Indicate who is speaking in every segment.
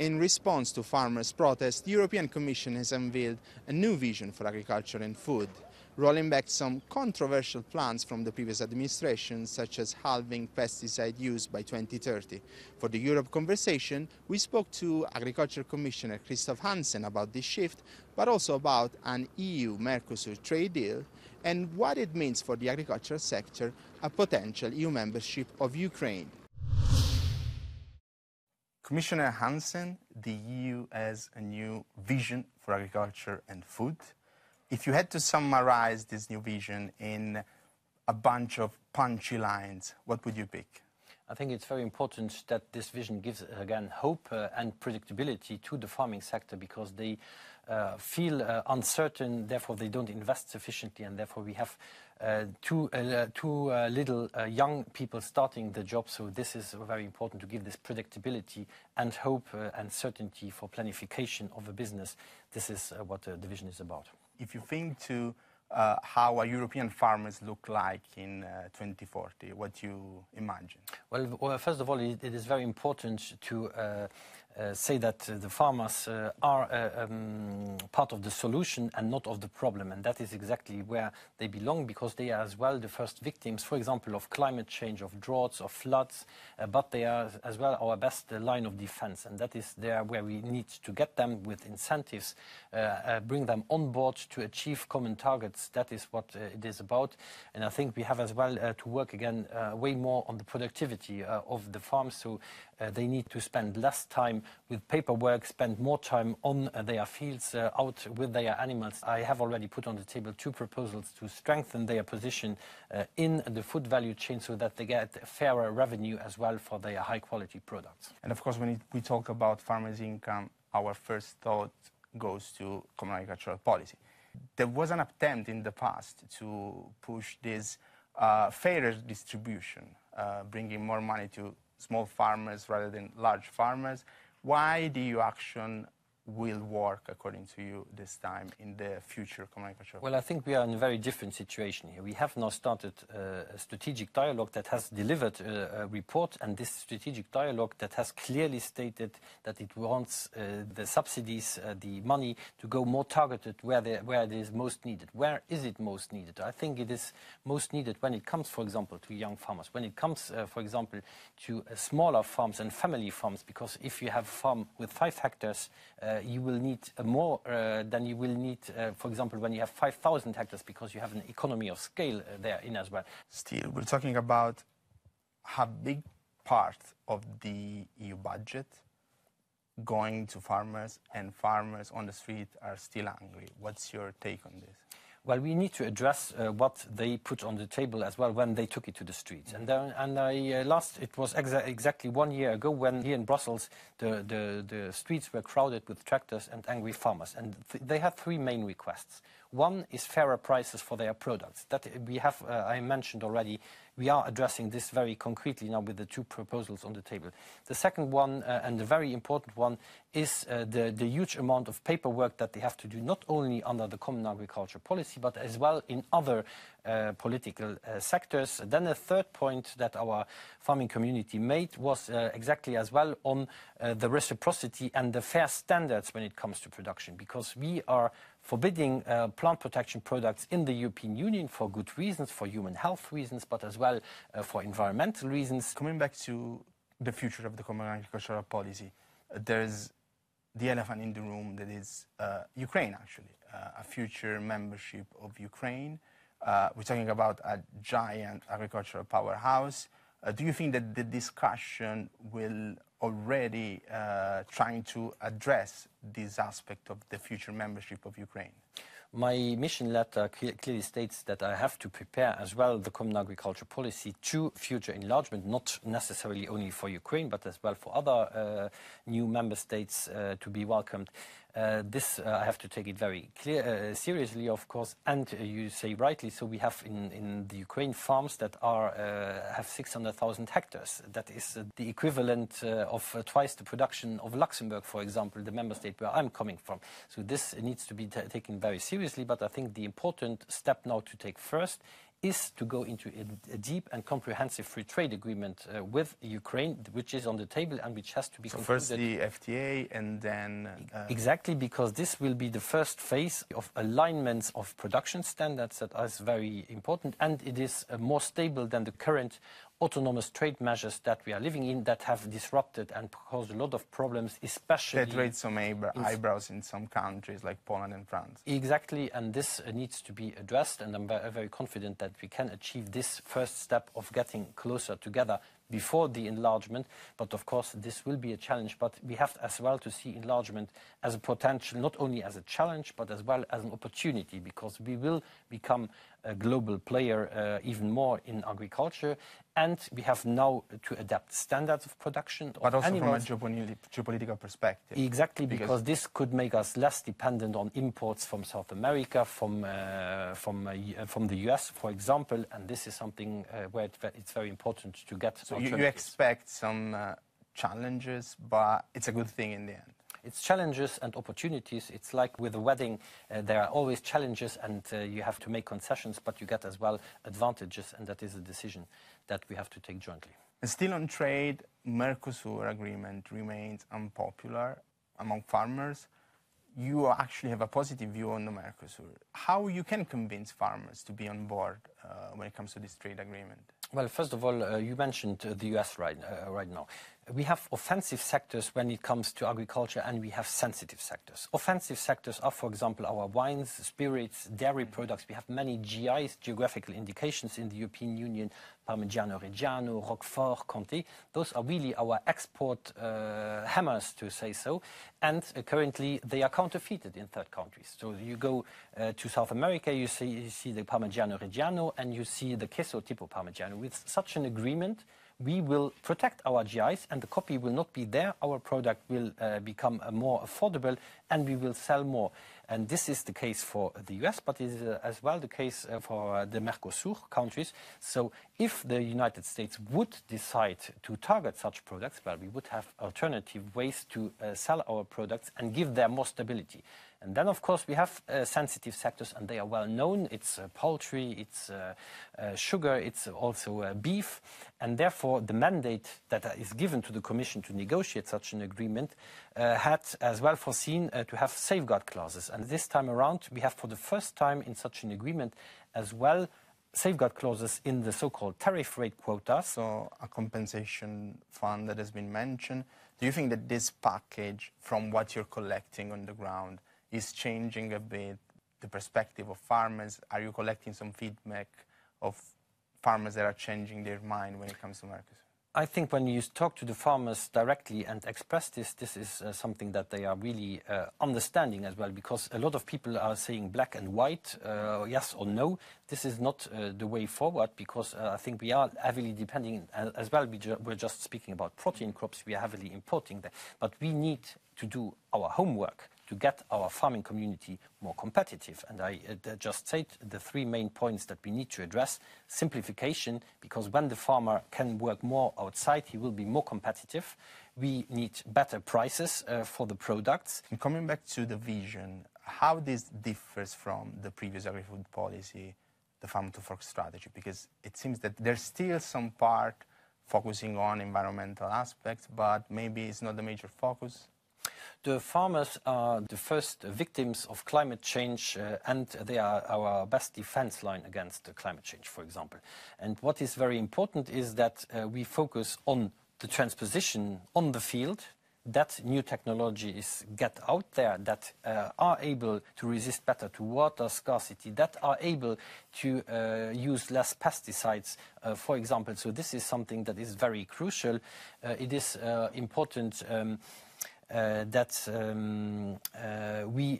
Speaker 1: In response to farmers' protests, the European Commission has unveiled a new vision for agriculture and food, rolling back some controversial plans from the previous administration, such as halving pesticide use by 2030. For the Europe conversation, we spoke to Agriculture Commissioner Christophe Hansen about this shift, but also about an EU-Mercosur trade deal and what it means for the agricultural sector, a potential EU membership of Ukraine. Commissioner Hansen, the EU has a new vision for agriculture and food. If you had to summarize this new vision in a bunch of punchy lines, what would you pick?
Speaker 2: I think it's very important that this vision gives, again, hope and predictability to the farming sector, because they feel uncertain, therefore they don't invest sufficiently, and therefore we have too little young people starting the job. So this is very important to give this predictability and hope and certainty for planification of a business. This is what the vision is about.
Speaker 1: If you think to how our European farmers look like in 2040, what you imagine?
Speaker 2: Well, first of all, it is very important to say that the farmers are part of the solution and not of the problem, and that is exactly where they belong, because they are as well the first victims, for example, of climate change, of droughts, of floods, but they are as well our best line of defense, and that is there where we need to get them with incentives, bring them on board to achieve common targets. That is what it is about, and I think we have as well to work again way more on the productivity of the farms, so they need to spend less time with paperwork, spend more time on their fields, out with their animals. I have already put on the table 2 proposals to strengthen their position in the food value chain, so that they get fairer revenue as well for their high-quality products.
Speaker 1: And of course, when we talk about farmers' income, our first thought goes to common agricultural policy. There was an attempt in the past to push this fairer distribution, bringing more money to small farmers rather than large farmers. Why the EU action will work, according to you, this time in the future common agricultural?
Speaker 2: Well, I think we are in a very different situation here. We have now started a strategic dialogue that has delivered a report, and this strategic dialogue that has clearly stated that it wants the subsidies, the money, to go more targeted where it is most needed. Where is it most needed? I think it is most needed when it comes, for example, to young farmers, when it comes, for example, to smaller farms and family farms, because if you have a farm with 5 hectares, you will need more than you will need, for example, when you have 5,000 hectares, because you have an economy of scale therein as well.
Speaker 1: Still, we're talking about a big part of the EU budget going to farmers, and farmers on the street are still hungry. What's your take on this?
Speaker 2: Well, we need to address what they put on the table as well when they took it to the streets. And it was exactly 1 year ago when here in Brussels the streets were crowded with tractors and angry farmers. And they had 3 main requests. One is fairer prices for their products. That we have, I mentioned already, we are addressing this very concretely now with the 2 proposals on the table. The second one, and the very important one, is the huge amount of paperwork that they have to do, not only under the common agriculture policy, but as well in other political sectors. Then a third point that our farming community made was exactly as well on the reciprocity and the fair standards when it comes to production, because we are forbidding plant protection products in the European Union for good reasons, for human health reasons, but as well for environmental reasons.
Speaker 1: Coming back to the future of the common agricultural policy, there's the elephant in the room that is Ukraine, actually, a future membership of Ukraine. We're talking about a giant agricultural powerhouse. Do you think that the discussion will already trying to address this aspect of the future membership of Ukraine?
Speaker 2: My mission letter clearly states that I have to prepare as well the common agriculture policy to future enlargement, not necessarily only for Ukraine, but as well for other new member states to be welcomed. This I have to take it very seriously, of course, and you say rightly so. We have in the Ukraine farms that have 600,000 hectares. That is the equivalent of twice the production of Luxembourg, for example, the member state where I'm coming from. So this needs to be taken very seriously. But I think the important step now to take first is to go into a deep and comprehensive free trade agreement with Ukraine, which is on the table and which has to be concluded.
Speaker 1: First the FTA and then...
Speaker 2: Exactly, because this will be the first phase of alignments of production standards that is very important, and it is more stable than the current autonomous trade measures that we are living in that have disrupted and caused a lot of problems, especially...
Speaker 1: That raised some eyebrows in some countries like Poland and France.
Speaker 2: Exactly, and this needs to be addressed, and I'm very confident that we can achieve this first step of getting closer together before the enlargement. But of course this will be a challenge, but we have as well to see enlargement as a potential, not only as a challenge but as well as an opportunity, because we will become a global player even more in agriculture, and we have now to adapt standards of production of
Speaker 1: but also
Speaker 2: animals.
Speaker 1: from a geopolitical perspective.
Speaker 2: Exactly, because this could make us less dependent on imports from South America, from the US, for example, and this is something where it's very important to get.
Speaker 1: So you expect some challenges, but it's a good thing in the end.
Speaker 2: It's challenges and opportunities. It's like with a wedding, there are always challenges and you have to make concessions, but you get as well advantages, and that is a decision that we have to take jointly.
Speaker 1: And still on trade, Mercosur agreement remains unpopular among farmers. You actually have a positive view on the Mercosur. How you can convince farmers to be on board when it comes to this trade agreement?
Speaker 2: Well, first of all, you mentioned the US right now. We have offensive sectors when it comes to agriculture, and we have sensitive sectors. Offensive sectors are, for example, our wines, spirits, dairy products. We have many GIs, geographical indications, in the European Union: Parmigiano Reggiano, Roquefort, Comté. Those are really our export hammers, to say so. And currently, they are counterfeited in third countries. So you go to South America, you see the Parmigiano Reggiano, and you see the Queso Tipo Parmigiano. With such an agreement, we will protect our GIs, and the copy will not be there. Our product will become more affordable, and we will sell more. And this is the case for the US, but it is as well the case for the Mercosur countries. So if the United States would decide to target such products, well, we would have alternative ways to sell our products and give them more stability. And then, of course, we have sensitive sectors, and they are well known. It's poultry, it's sugar, it's also beef. And therefore, the mandate that is given to the Commission to negotiate such an agreement had as well foreseen to have safeguard clauses. And this time around, we have for the first time in such an agreement as well safeguard clauses in the so-called tariff rate quotas.
Speaker 1: So a compensation fund that has been mentioned. Do you think that this package, from what you're collecting on the ground, is changing a bit the perspective of farmers? Are you collecting some feedback of farmers that are changing their mind when it comes to Mercosur?
Speaker 2: I think when you talk to the farmers directly and express this is something that they are really understanding as well, because a lot of people are saying black and white, yes or no. This is not the way forward, because I think we are heavily depending as well. We're just speaking about protein crops. We are heavily importing them, but we need to do our homework to get our farming community more competitive. And I just said the three main points that we need to address. Simplification, because when the farmer can work more outside, he will be more competitive. We need better prices for the products.
Speaker 1: And coming back to the vision, how this differs from the previous agri-food policy, the farm-to-fork strategy, because it seems that there's still some part focusing on environmental aspects, but maybe it's not the major focus.
Speaker 2: The farmers are the first victims of climate change, and they are our best defense line against climate change, for example. And what is very important is that we focus on the transposition on the field, that new technologies get out there that are able to resist better to water scarcity, that are able to use less pesticides, for example. So this is something that is very crucial. It is important that we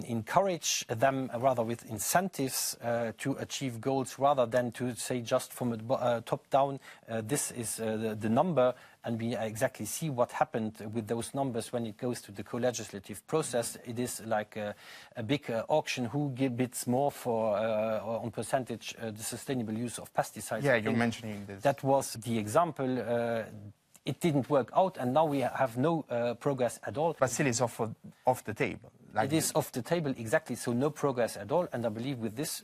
Speaker 2: encourage them rather with incentives to achieve goals, rather than to say just from a top down, this is the number, and we exactly see what happened with those numbers when it goes to the co-legislative process. It is like a big auction, who bids more for on percentage the sustainable use of pesticides.
Speaker 1: Yeah, you're mentioning this.
Speaker 2: That was the example. It didn't work out, and now we have no progress at all.
Speaker 1: But still, it's off the table.
Speaker 2: It is off the table, exactly, so no progress at all. And I believe with this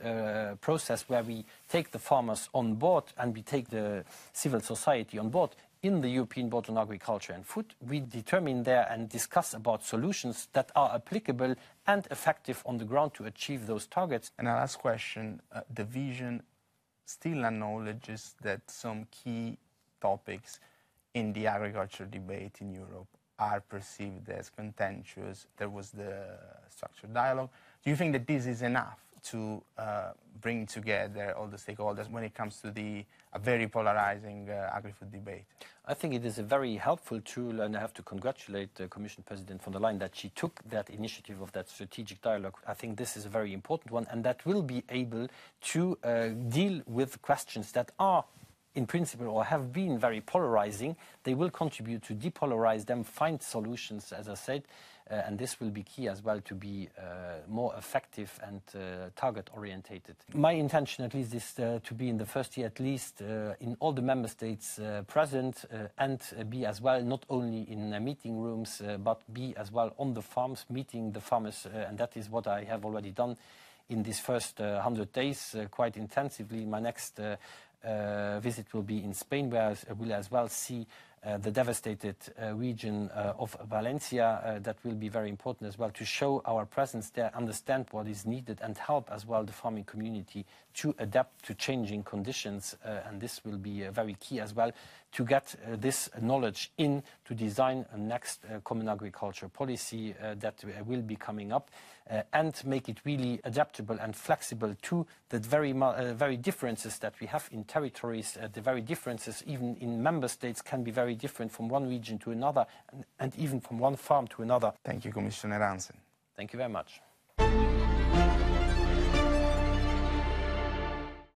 Speaker 2: process where we take the farmers on board and we take the civil society on board in the European Board on Agriculture and Food, we determine there and discuss about solutions that are applicable and effective on the ground to achieve those targets.
Speaker 1: And our last question, the vision still acknowledges that some key topics in the agriculture debate in Europe are perceived as contentious. There was the structured dialogue. Do you think that this is enough to bring together all the stakeholders when it comes to a very polarizing agri-food debate?
Speaker 2: I think it is a very helpful tool, and I have to congratulate Commission President von der Leyen that she took that initiative of that strategic dialogue. I think this is a very important one, and that will be able to deal with questions that are in principle or have been very polarizing. They will contribute to depolarize them, find solutions, as I said, and this will be key as well to be more effective and target-orientated. My intention at least is to be in the first year at least in all the member states present and be as well not only in meeting rooms but be as well on the farms, meeting the farmers, and that is what I have already done in these first 100 days quite intensively. My next visit will be in Spain, where I will as well see the devastated region of Valencia. That will be very important as well to show our presence there, understand what is needed, and help as well the farming community to adapt to changing conditions. And this will be very key as well to get this knowledge in to design a next common agriculture policy that will be coming up and make it really adaptable and flexible to the very differences that we have in territories. The very differences even in member states can be very different from one region to another and even from one farm to another.
Speaker 1: Thank you, Commissioner Hansen.
Speaker 2: Thank you very much.